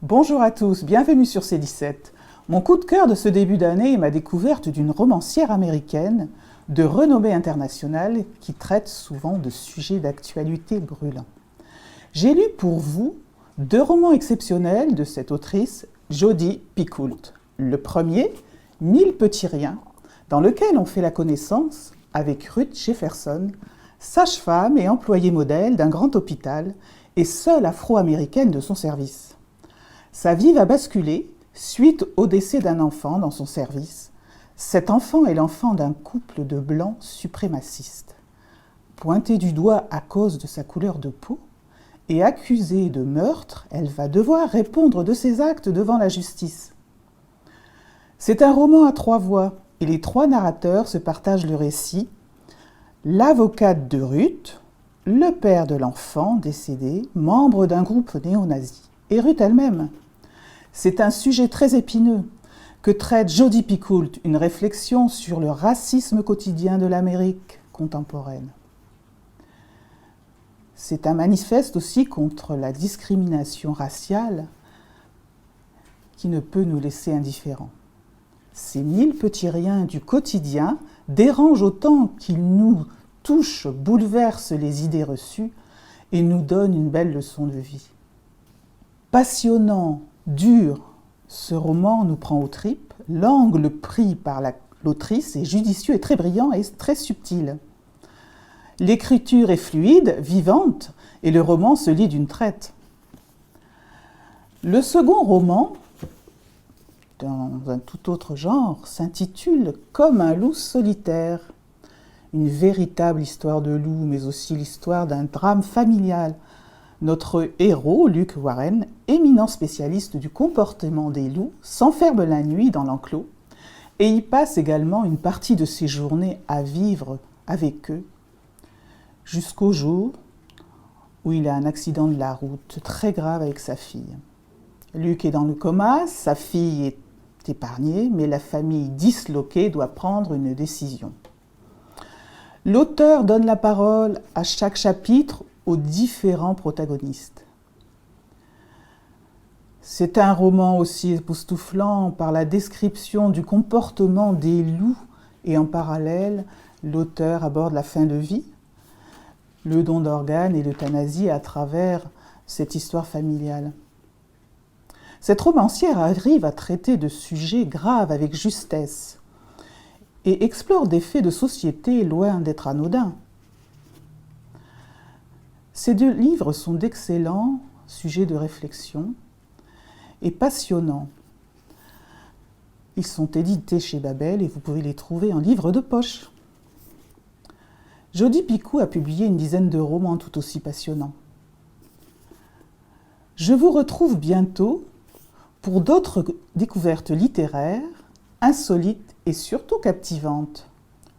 Bonjour à tous, bienvenue sur C17. Mon coup de cœur de ce début d'année est ma découverte d'une romancière américaine de renommée internationale qui traite souvent de sujets d'actualité brûlants. J'ai lu pour vous 2 romans exceptionnels de cette autrice, Jodi Picoult. Le premier, 1000 petits riens, dans lequel on fait la connaissance avec Ruth Jefferson, sage-femme et employée modèle d'un grand hôpital et seule afro-américaine de son service. Sa vie va basculer suite au décès d'un enfant dans son service. Cet enfant est l'enfant d'un couple de blancs suprémacistes. Pointée du doigt à cause de sa couleur de peau et accusée de meurtre, elle va devoir répondre de ses actes devant la justice. C'est un roman à 3 voix et les 3 narrateurs se partagent le récit. L'avocate de Ruth, le père de l'enfant décédé, membre d'un groupe néo-nazi, et Ruth elle-même. C'est un sujet très épineux que traite Jodi Picoult, une réflexion sur le racisme quotidien de l'Amérique contemporaine. C'est un manifeste aussi contre la discrimination raciale qui ne peut nous laisser indifférents. Ces 1000 petits riens du quotidien dérangent autant qu'ils nous touchent, bouleversent les idées reçues et nous donnent une belle leçon de vie. Passionnant, dur, ce roman nous prend aux tripes. L'angle pris par l'autrice est judicieux et très brillant et très subtil. L'écriture est fluide, vivante, et le roman se lit d'une traite. Le second roman, dans un tout autre genre, s'intitule « Comme un loup solitaire ». Une véritable histoire de loup, mais aussi l'histoire d'un drame familial. Notre héros, Luke Warren, éminent spécialiste du comportement des loups, s'enferme la nuit dans l'enclos et y passe également une partie de ses journées à vivre avec eux, jusqu'au jour où il a un accident de la route très grave avec sa fille. Luke est dans le coma, sa fille est épargnée, mais la famille disloquée doit prendre une décision. L'auteur donne la parole à chaque chapitre aux différents protagonistes. C'est un roman aussi époustouflant par la description du comportement des loups et en parallèle, l'auteur aborde la fin de vie, le don d'organes et l'euthanasie à travers cette histoire familiale. Cette romancière arrive à traiter de sujets graves avec justesse et explore des faits de société loin d'être anodins. Ces 2 livres sont d'excellents sujets de réflexion et passionnants. Ils sont édités chez Babel et vous pouvez les trouver en livre de poche. Jodi Picoult a publié une dizaine de romans tout aussi passionnants. Je vous retrouve bientôt pour d'autres découvertes littéraires, insolites et surtout captivantes.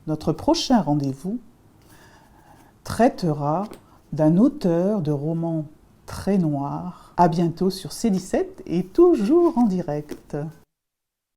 Notre prochain rendez-vous traitera d'un auteur de romans très noirs. À bientôt sur C17 et toujours en direct.